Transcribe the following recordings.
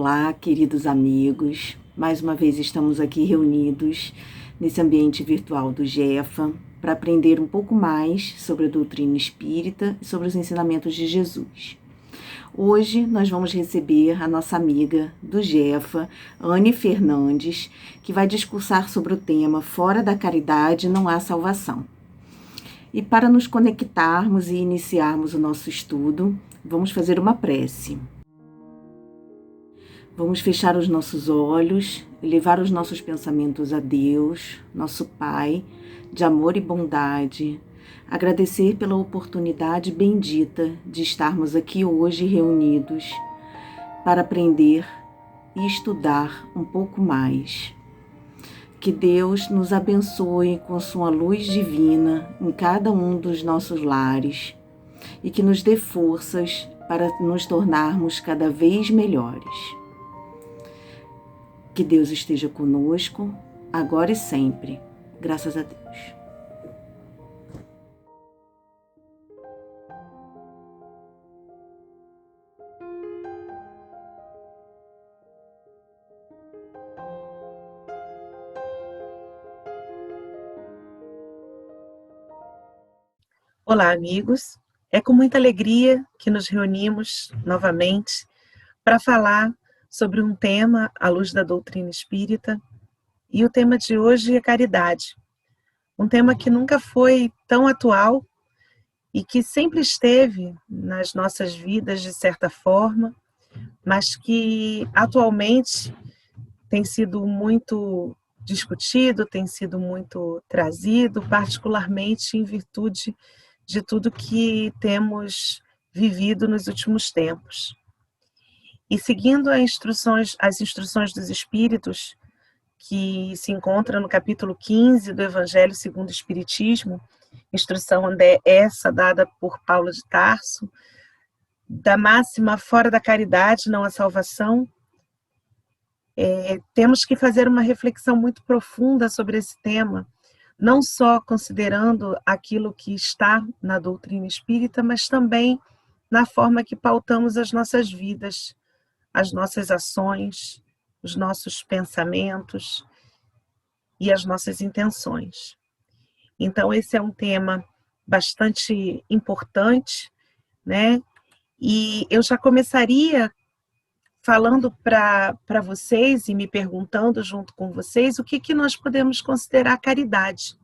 Olá, queridos amigos. Mais uma vez estamos aqui reunidos nesse ambiente virtual do GEFA para aprender um pouco mais sobre a doutrina espírita e sobre os ensinamentos de Jesus. Hoje nós vamos receber a nossa amiga do GEFA, Anne Fernandes, que vai discursar sobre o tema Fora da caridade não há salvação. E para nos conectarmos e iniciarmos o nosso estudo, vamos fazer uma prece. Vamos fechar os nossos olhos e levar os nossos pensamentos a Deus, nosso Pai, de amor e bondade. Agradecer pela oportunidade bendita de estarmos aqui hoje reunidos para aprender e estudar um pouco mais. Que Deus nos abençoe com sua luz divina em cada um dos nossos lares e que nos dê forças para nos tornarmos cada vez melhores. Que Deus esteja conosco, agora e sempre. Graças a Deus. Olá, amigos. É com muita alegria que nos reunimos novamente para falar sobre um tema à luz da doutrina espírita. E o tema de hoje é caridade. Um tema que nunca foi tão atual e que sempre esteve nas nossas vidas de certa forma, mas que atualmente tem sido muito discutido, tem sido muito trazido, particularmente em virtude de tudo que temos vivido nos últimos tempos. E seguindo as instruções dos Espíritos, que se encontra no capítulo 15 do Evangelho segundo o Espiritismo, instrução essa dada por Paulo de Tarso, da máxima fora da caridade não há salvação, temos que fazer uma reflexão muito profunda sobre esse tema, não só considerando aquilo que está na doutrina espírita, mas também na forma que pautamos as nossas vidas, as nossas ações, os nossos pensamentos e as nossas intenções. Então, esse é um tema bastante importante, né? E eu já começaria falando para vocês e me perguntando junto com vocês o que nós podemos considerar caridade,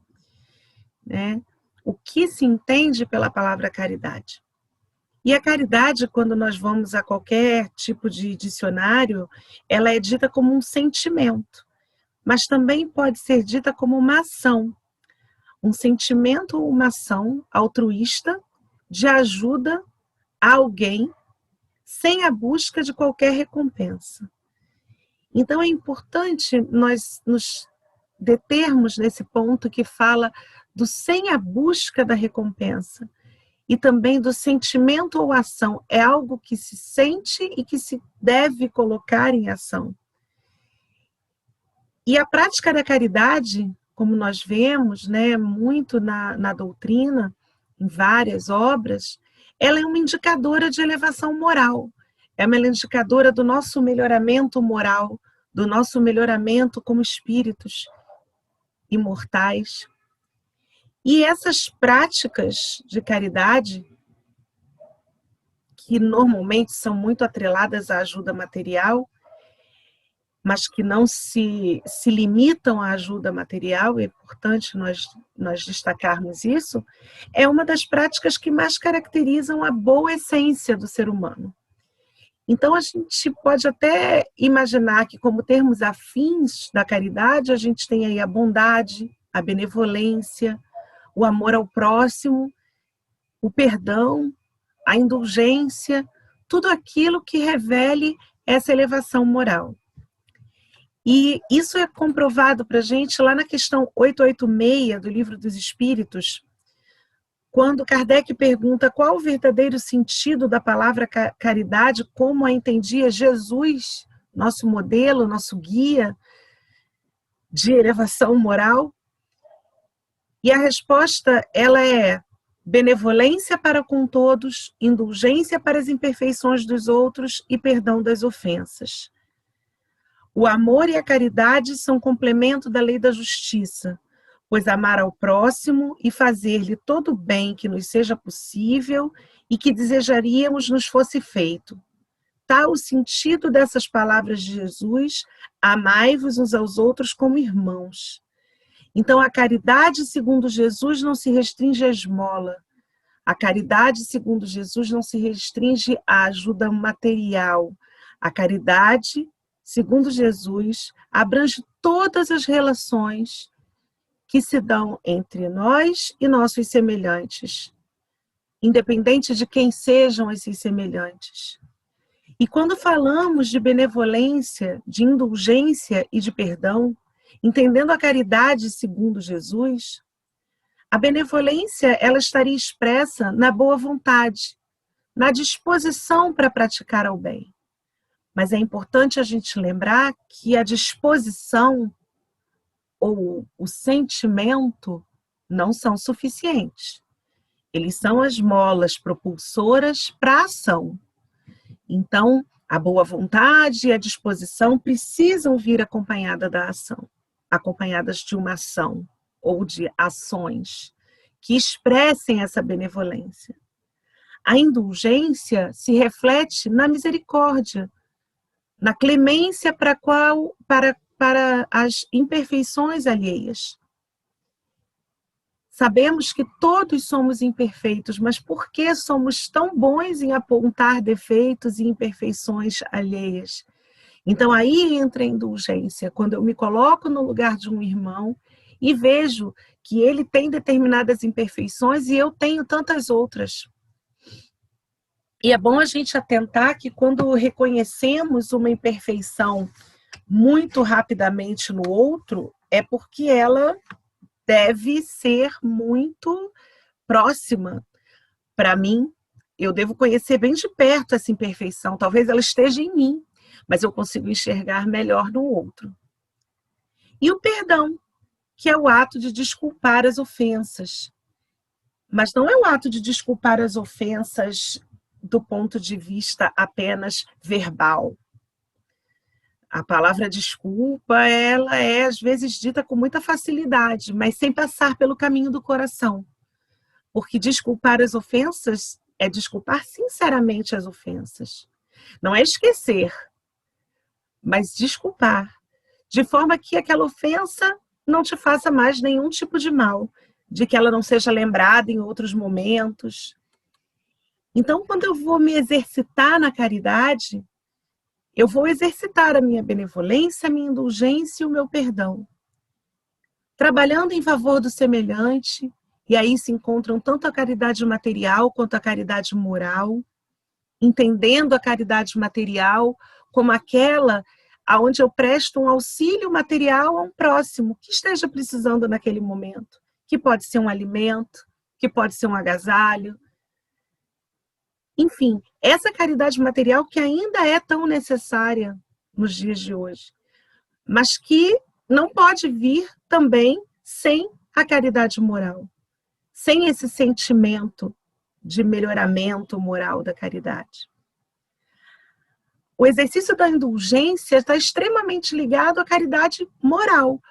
né? O que se entende pela palavra caridade? E a caridade, quando nós vamos a qualquer tipo de dicionário, ela é dita como um sentimento, mas também pode ser dita como uma ação, um sentimento ou uma ação altruísta de ajuda a alguém sem a busca de qualquer recompensa. Então é importante nós nos determos nesse ponto que fala do sem a busca da recompensa e também do sentimento ou ação. É algo que se sente e que se deve colocar em ação. E a prática da caridade, como nós vemos, né, muito na doutrina, em várias obras, ela é uma indicadora de elevação moral, é uma indicadora do nosso melhoramento moral, do nosso melhoramento como espíritos imortais. E essas práticas de caridade, que normalmente são muito atreladas à ajuda material, mas que não se limitam à ajuda material, é importante nós destacarmos isso, é uma das práticas que mais caracterizam a boa essência do ser humano. Então, a gente pode até imaginar que, como termos afins da caridade, a gente tem aí a bondade, a benevolência, o amor ao próximo, o perdão, a indulgência, tudo aquilo que revele essa elevação moral. E isso é comprovado para a gente lá na questão 886 do Livro dos Espíritos, quando Kardec pergunta qual o verdadeiro sentido da palavra caridade, como a entendia Jesus, nosso modelo, nosso guia de elevação moral. E a resposta, ela é benevolência para com todos, indulgência para as imperfeições dos outros e perdão das ofensas. O amor e a caridade são complemento da lei da justiça, pois amar ao próximo e fazer-lhe todo o bem que nos seja possível e que desejaríamos nos fosse feito. Tal o sentido dessas palavras de Jesus: amai-vos uns aos outros como irmãos. Então, a caridade, segundo Jesus, não se restringe à esmola. A caridade, segundo Jesus, não se restringe à ajuda material. A caridade, segundo Jesus, abrange todas as relações que se dão entre nós e nossos semelhantes, independente de quem sejam esses semelhantes. E quando falamos de benevolência, de indulgência e de perdão, entendendo a caridade segundo Jesus, a benevolência ela estaria expressa na boa vontade, na disposição para praticar o bem. Mas é importante a gente lembrar que a disposição ou o sentimento não são suficientes. Eles são as molas propulsoras para a ação. Então, a boa vontade e a disposição precisam vir acompanhada da ação, acompanhadas de uma ação ou de ações que expressem essa benevolência. A indulgência se reflete na misericórdia, na clemência para as imperfeições alheias. Sabemos que todos somos imperfeitos, mas por que somos tão bons em apontar defeitos e imperfeições alheias? Então aí entra a indulgência, quando eu me coloco no lugar de um irmão e vejo que ele tem determinadas imperfeições e eu tenho tantas outras. E é bom a gente atentar que quando reconhecemos uma imperfeição muito rapidamente no outro, é porque ela deve ser muito próxima. Para mim, eu devo conhecer bem de perto essa imperfeição. Talvez ela esteja em mim, mas eu consigo enxergar melhor no outro. E o perdão, que é o ato de desculpar as ofensas. Mas não é o ato de desculpar as ofensas do ponto de vista apenas verbal. A palavra desculpa, ela é às vezes dita com muita facilidade, mas sem passar pelo caminho do coração. Porque desculpar as ofensas é desculpar sinceramente as ofensas. Não é esquecer, mas desculpar, de forma que aquela ofensa não te faça mais nenhum tipo de mal, de que ela não seja lembrada em outros momentos. Então, quando eu vou me exercitar na caridade, eu vou exercitar a minha benevolência, a minha indulgência e o meu perdão. Trabalhando em favor do semelhante, e aí se encontram tanto a caridade material quanto a caridade moral, entendendo a caridade material como aquela onde eu presto um auxílio material a um próximo que esteja precisando naquele momento, que pode ser um alimento, que pode ser um agasalho. Enfim, essa caridade material que ainda é tão necessária nos dias de hoje, mas que não pode vir também sem a caridade moral, sem esse sentimento de melhoramento moral da caridade. O exercício da indulgência está extremamente ligado à caridade moral,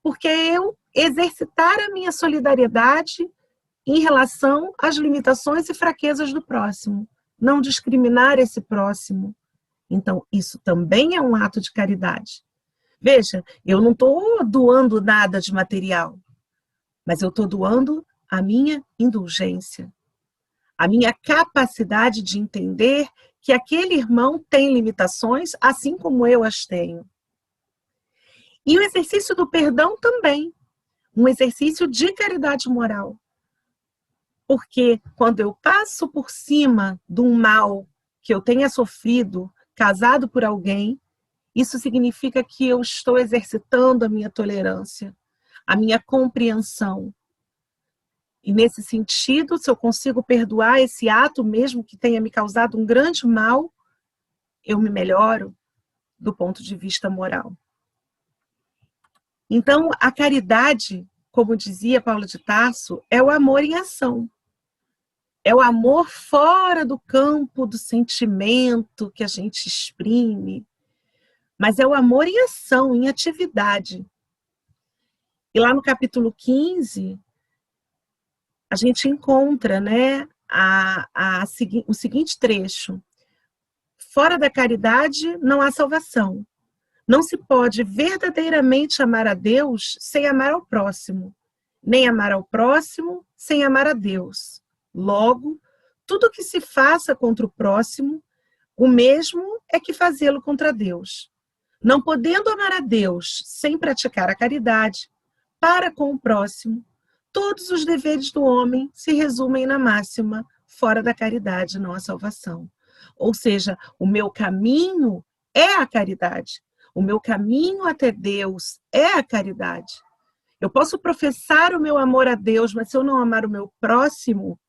porque é eu exercitar a minha solidariedade em relação às limitações e fraquezas do próximo, não discriminar esse próximo. Então, isso também é um ato de caridade. Veja, eu não estou doando nada de material, mas eu estou doando a minha indulgência, a minha capacidade de entender que aquele irmão tem limitações, assim como eu as tenho. E o exercício do perdão também, um exercício de caridade moral. Porque quando eu passo por cima de um mal que eu tenha sofrido, casado por alguém, isso significa que eu estou exercitando a minha tolerância, a minha compreensão. E nesse sentido, se eu consigo perdoar esse ato, mesmo que tenha me causado um grande mal, eu me melhoro do ponto de vista moral. Então, a caridade, como dizia Paulo de Tarso, é o amor em ação. É o amor fora do campo do sentimento que a gente exprime, mas é o amor em ação, em atividade. E lá no capítulo 15, a gente encontra, né, o seguinte trecho: fora da caridade não há salvação. Não se pode verdadeiramente amar a Deus sem amar ao próximo, nem amar ao próximo sem amar a Deus. Logo, tudo que se faça contra o próximo, o mesmo é que fazê-lo contra Deus. Não podendo amar a Deus sem praticar a caridade para com o próximo, todos os deveres do homem se resumem na máxima: fora da caridade não há salvação. Ou seja, o meu caminho é a caridade. O meu caminho até Deus é a caridade. Eu posso professar o meu amor a Deus, mas se eu não amar o meu próximo,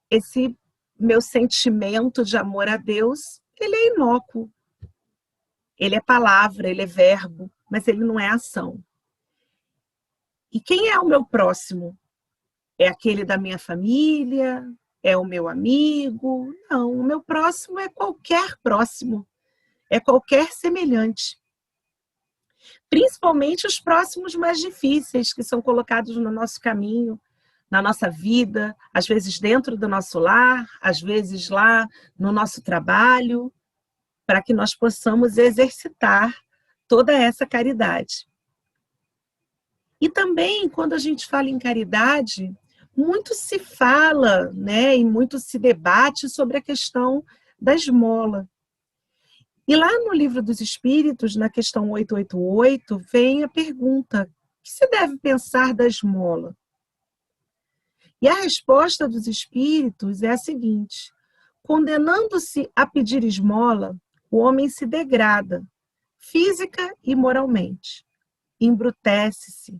esse meu sentimento de amor a Deus, ele é inócuo. Ele é palavra, ele é verbo, mas ele não é ação. E quem é o meu próximo? É aquele da minha família? É o meu amigo? Não, o meu próximo é qualquer próximo. É qualquer semelhante. Principalmente os próximos mais difíceis, que são colocados no nosso caminho, na nossa vida, às vezes dentro do nosso lar, às vezes lá no nosso trabalho, para que nós possamos exercitar toda essa caridade. E também, quando a gente fala em caridade, muito se fala, né, e muito se debate sobre a questão da esmola. E lá no Livro dos Espíritos, na questão 888, vem a pergunta: o que se deve pensar da esmola? E a resposta dos Espíritos é a seguinte: condenando-se a pedir esmola, o homem se degrada, física e moralmente, embrutece-se.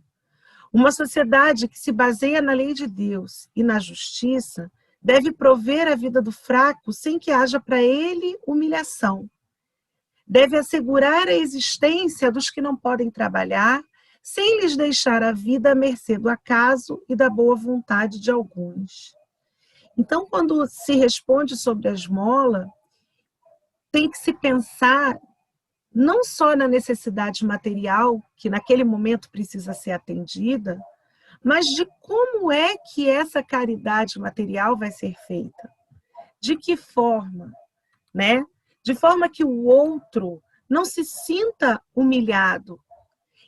Uma sociedade que se baseia na lei de Deus e na justiça deve prover a vida do fraco sem que haja para ele humilhação. Deve assegurar a existência dos que não podem trabalhar, sem lhes deixar a vida à mercê do acaso e da boa vontade de alguns. Então, quando se responde sobre a esmola, tem que se pensar não só na necessidade material, que naquele momento precisa ser atendida, mas de como é que essa caridade material vai ser feita. De que forma, né? De forma que o outro não se sinta humilhado.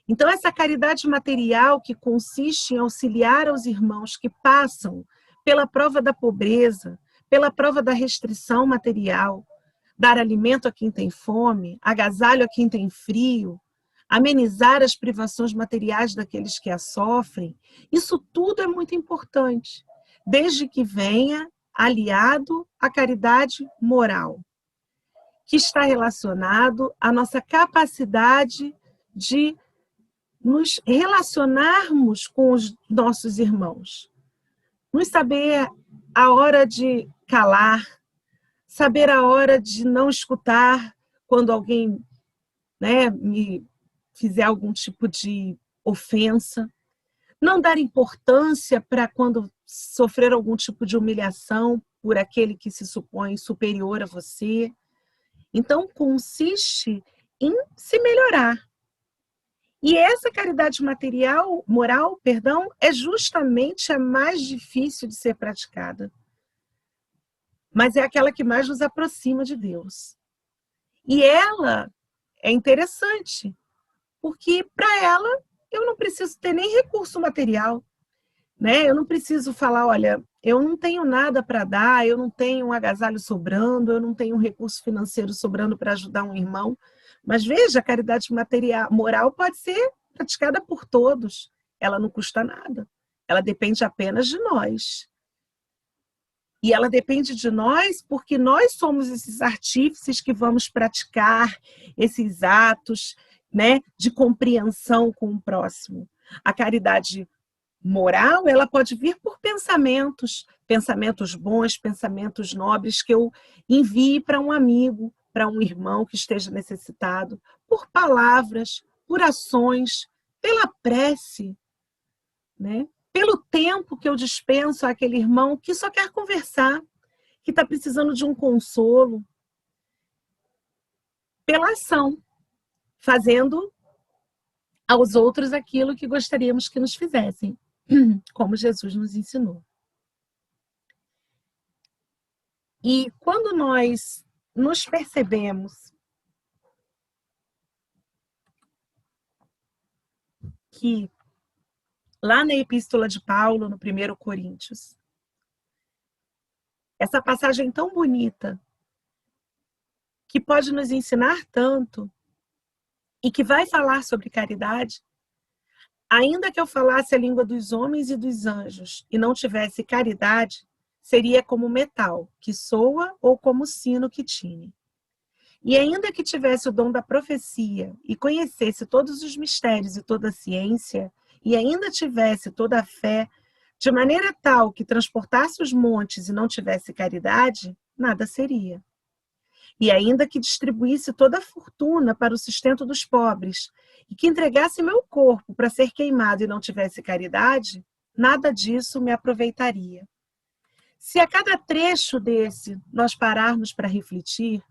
Então, essa caridade material que consiste em auxiliar aos irmãos que passam pela prova da pobreza, pela prova da restrição material, dar alimento a quem tem fome, agasalho a quem tem frio, amenizar as privações materiais daqueles que a sofrem, isso tudo é muito importante, desde que venha aliado à caridade moral, que está relacionado à nossa capacidade de nos relacionarmos com os nossos irmãos, nos saber a hora de calar, saber a hora de não escutar quando alguém, né, me fizer algum tipo de ofensa, não dar importância para quando sofrer algum tipo de humilhação por aquele que se supõe superior a você. Então, consiste em se melhorar. E essa caridade moral, é justamente a mais difícil de ser praticada. Mas é aquela que mais nos aproxima de Deus. E ela é interessante, porque para ela eu não preciso ter nem recurso material, né? Eu não preciso falar, olha, eu não tenho nada para dar, eu não tenho um agasalho sobrando, eu não tenho um recurso financeiro sobrando para ajudar um irmão. Mas veja, a caridade moral pode ser praticada por todos. Ela não custa nada. Ela depende apenas de nós. E ela depende de nós porque nós somos esses artífices que vamos praticar esses atos, né, de compreensão com o próximo. A caridade moral, ela pode vir por pensamentos, pensamentos bons, pensamentos nobres que eu envie para um amigo, para um irmão que esteja necessitado, por palavras, por ações, pela prece, né? Pelo tempo que eu dispenso àquele irmão que só quer conversar, que está precisando de um consolo, pela ação. fazendo aos outros aquilo que gostaríamos que nos fizessem, como Jesus nos ensinou. E quando nós nos percebemos que lá na Epístola de Paulo, no 1 Coríntios, essa passagem tão bonita, que pode nos ensinar tanto, e que vai falar sobre caridade, ainda que eu falasse a língua dos homens e dos anjos e não tivesse caridade, seria como metal, que soa, ou como sino que tine. E ainda que tivesse o dom da profecia e conhecesse todos os mistérios e toda a ciência, e ainda tivesse toda a fé, de maneira tal que transportasse os montes e não tivesse caridade, nada seria. E ainda que distribuísse toda a fortuna para o sustento dos pobres, e que entregasse meu corpo para ser queimado e não tivesse caridade, nada disso me aproveitaria. Se a cada trecho desse nós pararmos para refletir,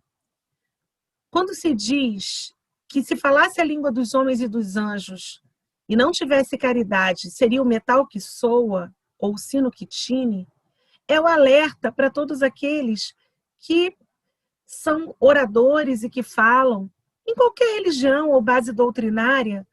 quando se diz que se falasse a língua dos homens e dos anjos e não tivesse caridade, seria o metal que soa ou o sino que tine, é o alerta para todos aqueles que são oradores e que falam em qualquer religião ou base doutrinária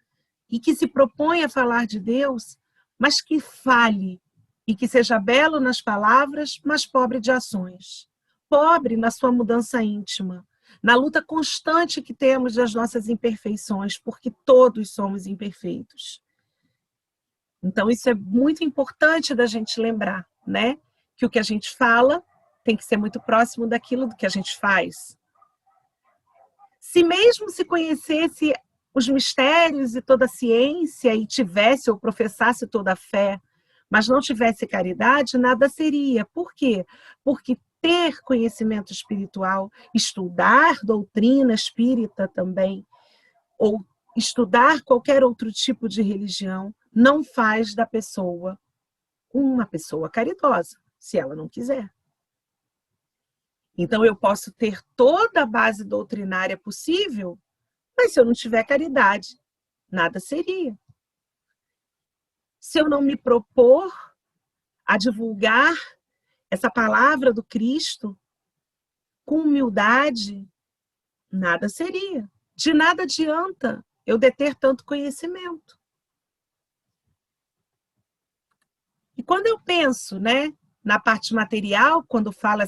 e que se propõe a falar de Deus, mas que fale e que seja belo nas palavras, mas pobre de ações. Pobre na sua mudança íntima, na luta constante que temos das nossas imperfeições, porque todos somos imperfeitos. Então, isso é muito importante da gente lembrar, né? Que o que a gente fala tem que ser muito próximo daquilo que a gente faz. Se mesmo se conhecesse os mistérios e toda a ciência e tivesse ou professasse toda a fé, mas não tivesse caridade, nada seria. Por quê? Porque ter conhecimento espiritual, estudar doutrina espírita também, ou estudar qualquer outro tipo de religião, não faz da pessoa uma pessoa caridosa, se ela não quiser. Então, eu posso ter toda a base doutrinária possível, mas se eu não tiver caridade, nada seria. Se eu não me propor a divulgar essa palavra do Cristo com humildade, nada seria. De nada adianta eu deter tanto conhecimento. E quando eu penso, né, na parte material, quando fala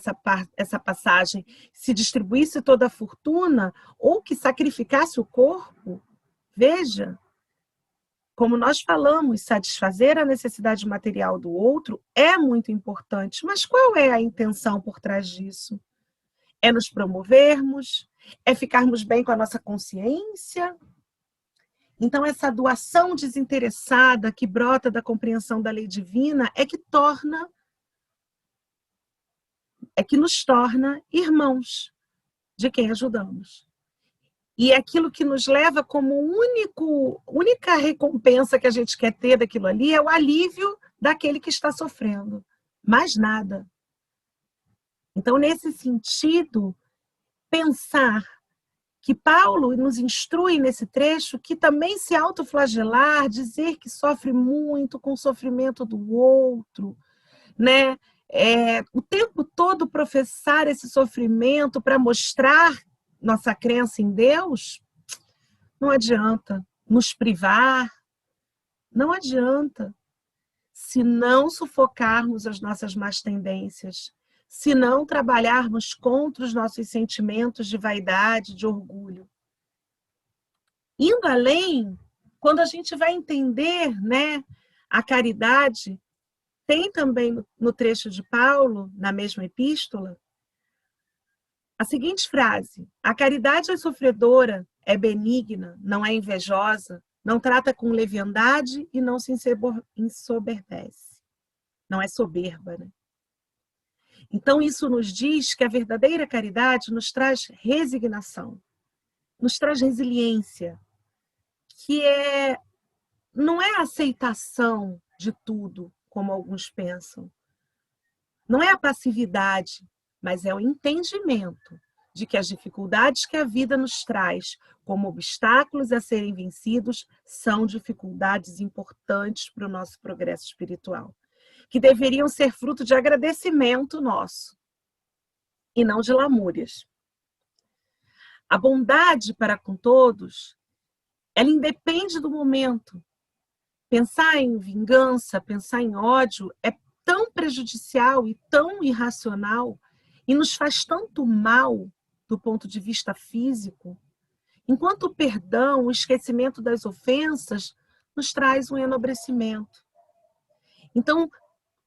essa passagem, se distribuísse toda a fortuna ou que sacrificasse o corpo, veja, como nós falamos, satisfazer a necessidade material do outro é muito importante, mas qual é a intenção por trás disso? É nos promovermos? É ficarmos bem com a nossa consciência? Então, essa doação desinteressada que brota da compreensão da lei divina é que nos torna irmãos de quem ajudamos. E aquilo que nos leva como única recompensa que a gente quer ter daquilo ali é o alívio daquele que está sofrendo. Mais nada. Então, nesse sentido, pensar que Paulo nos instrui nesse trecho que também se autoflagelar, dizer que sofre muito com o sofrimento do outro, né? O tempo todo professar esse sofrimento para mostrar nossa crença em Deus, não adianta. Nos privar, não adianta. Se não sufocarmos as nossas más tendências, se não trabalharmos contra os nossos sentimentos de vaidade, de orgulho. Indo além, quando a gente vai entender, né, a caridade, tem também no trecho de Paulo, na mesma epístola, a seguinte frase: a caridade é sofredora, é benigna, não é invejosa, não trata com leviandade e não se ensoberbece. Não é soberba, né? Então, isso nos diz que a verdadeira caridade nos traz resignação, nos traz resiliência, que não é a aceitação de tudo, como alguns pensam. Não é a passividade, mas é o entendimento de que as dificuldades que a vida nos traz, como obstáculos a serem vencidos, são dificuldades importantes para o nosso progresso espiritual, que deveriam ser fruto de agradecimento nosso e não de lamúrias. A bondade para com todos, ela independe do momento. Pensar em vingança, pensar em ódio é tão prejudicial e tão irracional e nos faz tanto mal do ponto de vista físico, enquanto o perdão, o esquecimento das ofensas, nos traz um enobrecimento. Então,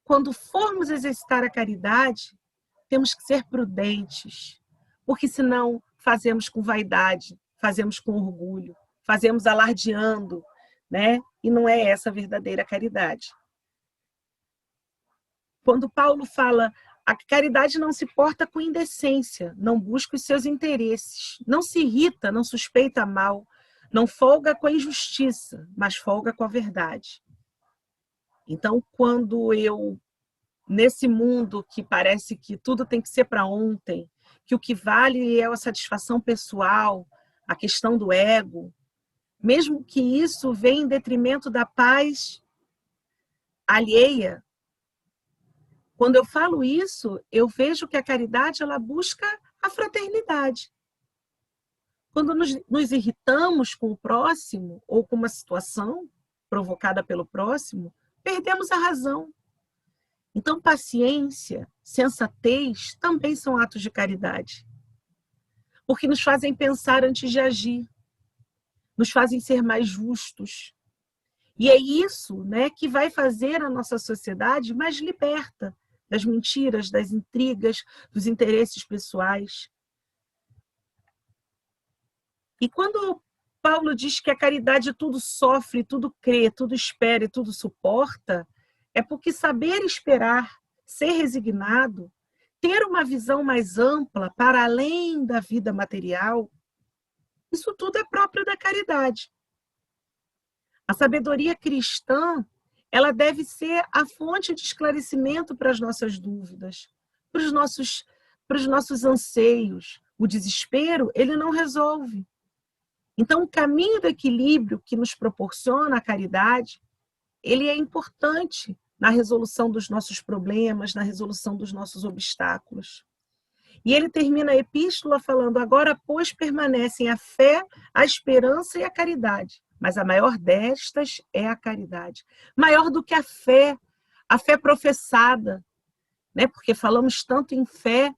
quando formos exercitar a caridade, temos que ser prudentes, porque senão fazemos com vaidade, fazemos com orgulho, fazemos alardeando, né? E não é essa a verdadeira caridade. Quando Paulo fala, a caridade não se porta com indecência, não busca os seus interesses, não se irrita, não suspeita mal, não folga com a injustiça, mas folga com a verdade. Então, quando eu, nesse mundo que parece que tudo tem que ser para ontem, que o que vale é a satisfação pessoal, a questão do ego, mesmo que isso venha em detrimento da paz alheia, quando eu falo isso, eu vejo que a caridade ela busca a fraternidade. Quando nos irritamos com o próximo ou com uma situação provocada pelo próximo, perdemos a razão. Então, paciência, sensatez também são atos de caridade, porque nos fazem pensar antes de agir, nos fazem ser mais justos. E é isso, né, que vai fazer a nossa sociedade mais liberta das mentiras, das intrigas, dos interesses pessoais. E quando Paulo diz que a caridade tudo sofre, tudo crê, tudo espera e tudo suporta, é porque saber esperar, ser resignado, ter uma visão mais ampla para além da vida material, isso tudo é próprio da caridade. A sabedoria cristã, ela deve ser a fonte de esclarecimento para as nossas dúvidas, para os nossos anseios. O desespero, ele não resolve. Então, o caminho do equilíbrio que nos proporciona a caridade, ele é importante na resolução dos nossos problemas, na resolução dos nossos obstáculos. E ele termina a epístola falando, agora, pois, permanecem a fé, a esperança e a caridade. Mas a maior destas é a caridade. Maior do que a fé professada, né? Porque falamos tanto em fé,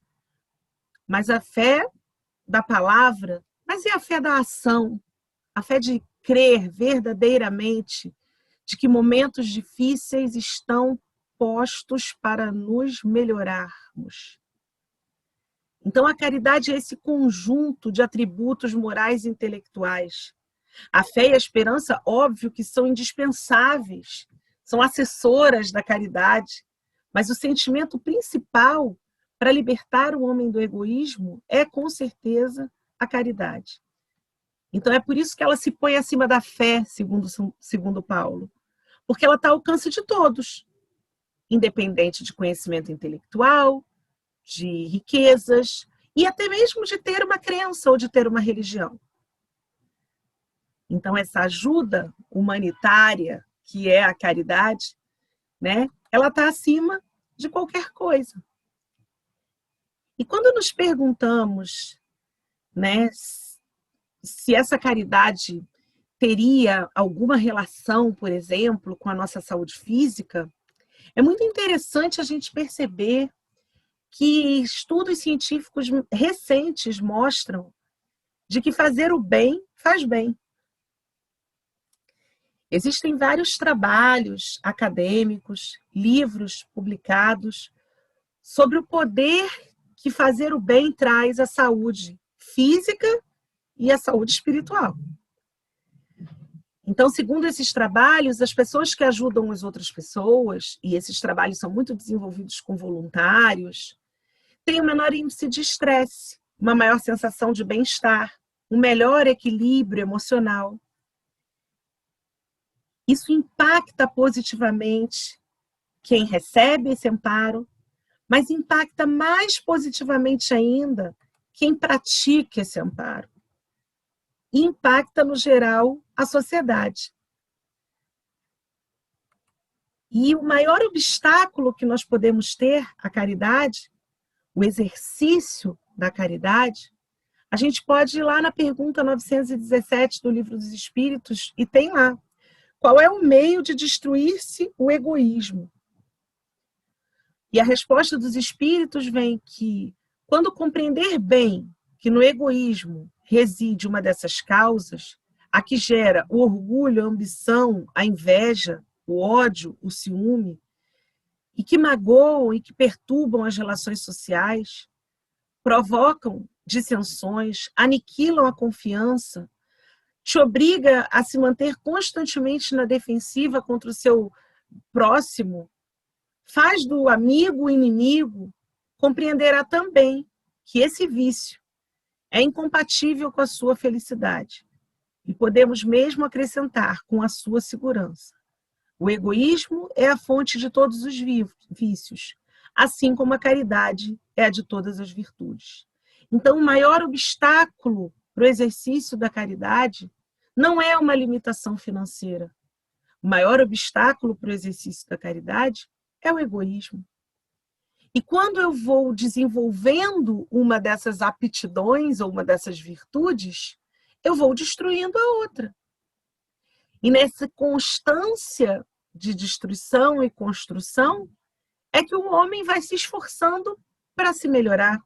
mas a fé da palavra, mas é a fé da ação, a fé de crer verdadeiramente de que momentos difíceis estão postos para nos melhorarmos. Então, a caridade é esse conjunto de atributos morais e intelectuais. A fé e a esperança, óbvio que são indispensáveis, são assessoras da caridade, mas o sentimento principal para libertar o homem do egoísmo é, com certeza, a caridade. Então, é por isso que ela se põe acima da fé, segundo Paulo, porque ela está ao alcance de todos, independente de conhecimento intelectual, de riquezas e até mesmo de ter uma crença ou de ter uma religião. Então, essa ajuda humanitária, que é a caridade, né, ela está acima de qualquer coisa. E quando nos perguntamos, né, se essa caridade teria alguma relação, por exemplo, com a nossa saúde física, é muito interessante a gente perceber que estudos científicos recentes mostram de que fazer o bem faz bem. Existem vários trabalhos acadêmicos, livros publicados sobre o poder que fazer o bem traz à saúde física e à saúde espiritual. Então, segundo esses trabalhos, as pessoas que ajudam as outras pessoas, e esses trabalhos são muito desenvolvidos com voluntários, têm um menor índice de estresse, uma maior sensação de bem-estar, um melhor equilíbrio emocional. Isso impacta positivamente quem recebe esse amparo, mas impacta mais positivamente ainda quem pratica esse amparo. e impacta, no geral, a sociedade. E o maior obstáculo que nós podemos ter à caridade, o exercício da caridade, a gente pode ir lá na pergunta 917 do Livro dos Espíritos e tem lá: qual é o meio de destruir-se o egoísmo? E a resposta dos Espíritos vem que, quando compreender bem que no egoísmo reside uma dessas causas, a que gera o orgulho, a ambição, a inveja, o ódio, o ciúme, e que magoam e que perturbam as relações sociais, provocam dissensões, aniquilam a confiança, te obriga a se manter constantemente na defensiva contra o seu próximo, faz do amigo o inimigo, compreenderá também que esse vício é incompatível com a sua felicidade. E podemos mesmo acrescentar com a sua segurança. O egoísmo é a fonte de todos os vícios, assim como a caridade é a de todas as virtudes. Então, o maior obstáculo para o exercício da caridade não é uma limitação financeira. O maior obstáculo para o exercício da caridade é o egoísmo. E quando eu vou desenvolvendo uma dessas aptidões ou uma dessas virtudes, eu vou destruindo a outra. E nessa constância de destruição e construção é que o homem vai se esforçando para se melhorar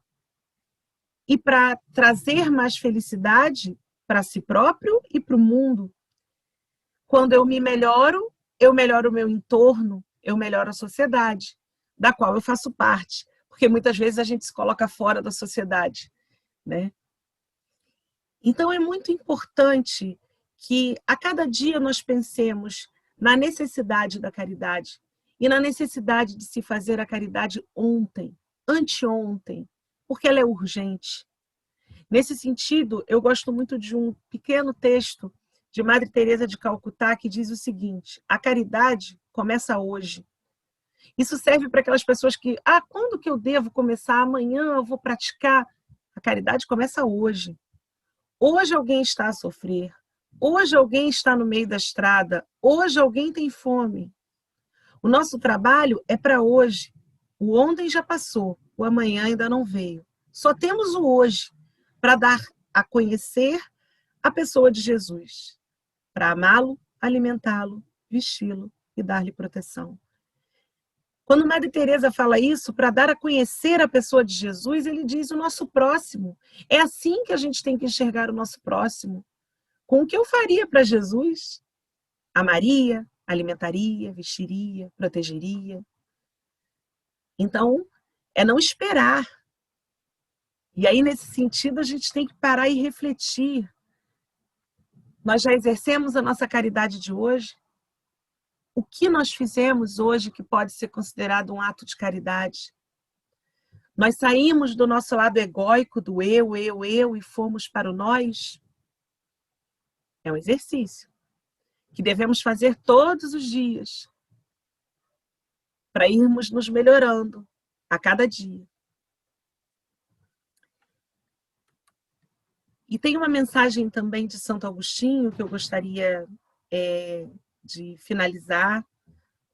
e para trazer mais felicidade para si próprio e para o mundo. Quando eu me melhoro, eu melhoro o meu entorno, eu melhoro a sociedade, da qual eu faço parte, porque muitas vezes a gente se coloca fora da sociedade, né? Então é muito importante que a cada dia nós pensemos na necessidade da caridade e na necessidade de se fazer a caridade ontem, anteontem, porque ela é urgente. Nesse sentido, eu gosto muito de um pequeno texto de Madre Teresa de Calcutá que diz o seguinte: a caridade começa hoje. Isso serve para aquelas pessoas que, quando que eu devo começar? Amanhã eu vou praticar. A caridade começa hoje. Hoje alguém está a sofrer. Hoje alguém está no meio da estrada. Hoje alguém tem fome. O nosso trabalho é para hoje. O ontem já passou, o amanhã ainda não veio. Só temos o hoje para dar a conhecer a pessoa de Jesus, para amá-lo, alimentá-lo, vesti-lo e dar-lhe proteção. Quando Madre Teresa fala isso, para dar a conhecer a pessoa de Jesus, ele diz o nosso próximo. É assim que a gente tem que enxergar o nosso próximo. Com o que eu faria para Jesus? Amaria, alimentaria, vestiria, protegeria. Então, é não esperar. E aí, nesse sentido, a gente tem que parar e refletir. Nós já exercemos a nossa caridade de hoje? O que nós fizemos hoje que pode ser considerado um ato de caridade? Nós saímos do nosso lado egóico, do eu, e fomos para o nós? É um exercício que devemos fazer todos os dias para irmos nos melhorando a cada dia. E tem uma mensagem também de Santo Agostinho que eu gostaria de finalizar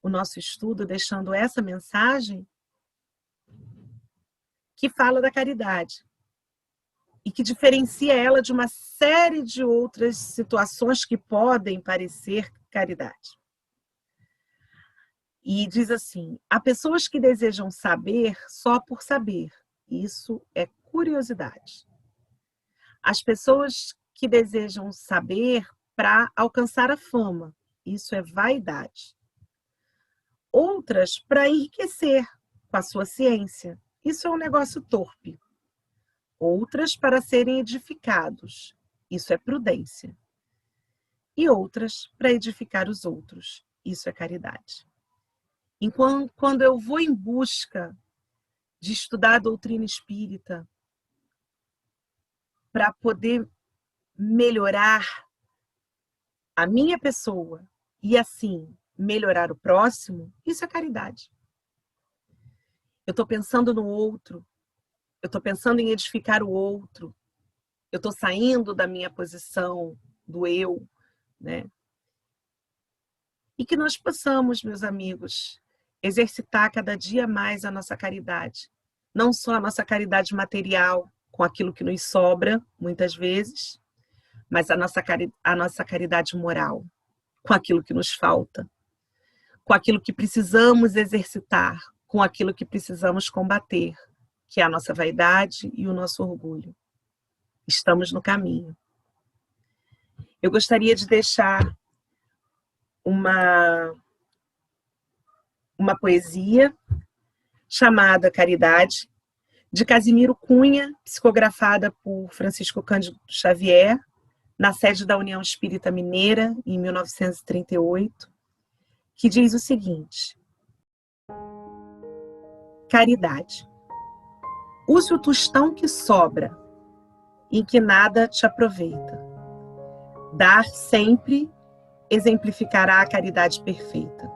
o nosso estudo deixando essa mensagem, que fala da caridade e que diferencia ela de uma série de outras situações que podem parecer caridade. E diz assim: há pessoas que desejam saber só por saber. Isso é curiosidade. As pessoas que desejam saber para alcançar a fama. Isso é vaidade. Outras para enriquecer com a sua ciência. Isso é um negócio torpe. Outras para serem edificados. Isso é prudência. E outras para edificar os outros. Isso é caridade. Enquanto, quando eu vou em busca de estudar a doutrina espírita para poder melhorar a minha pessoa e assim melhorar o próximo, isso é caridade. Eu estou pensando no outro, eu estou pensando em edificar o outro, eu estou saindo da minha posição do eu, né? E que nós possamos, meus amigos, exercitar cada dia mais a nossa caridade. Não só a nossa caridade material, com aquilo que nos sobra, muitas vezes, mas a nossa caridade moral, com aquilo que nos falta, com aquilo que precisamos exercitar, com aquilo que precisamos combater, que é a nossa vaidade e o nosso orgulho. Estamos no caminho. Eu gostaria de deixar uma poesia chamada Caridade, de Casimiro Cunha, psicografada por Francisco Cândido Xavier, na sede da União Espírita Mineira, em 1938, que diz o seguinte: Caridade. Use o tostão que sobra, em que nada te aproveita. Dar sempre exemplificará a caridade perfeita.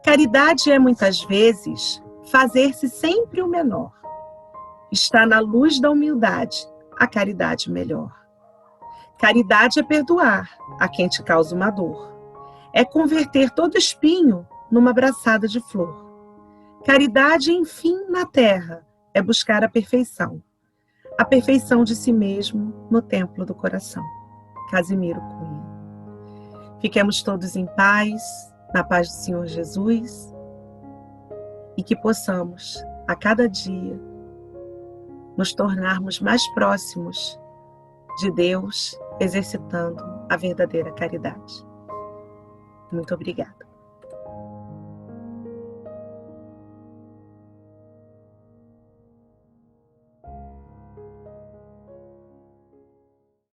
Caridade é, muitas vezes, fazer-se sempre o menor. Está na luz da humildade a caridade melhor. Caridade é perdoar a quem te causa uma dor. É converter todo espinho numa braçada de flor. Caridade, enfim, na terra, é buscar a perfeição de si mesmo no templo do coração. Casimiro Cunha. Fiquemos todos em paz, na paz do Senhor Jesus, e que possamos, a cada dia, nos tornarmos mais próximos de Deus, exercitando a verdadeira caridade. Muito obrigada.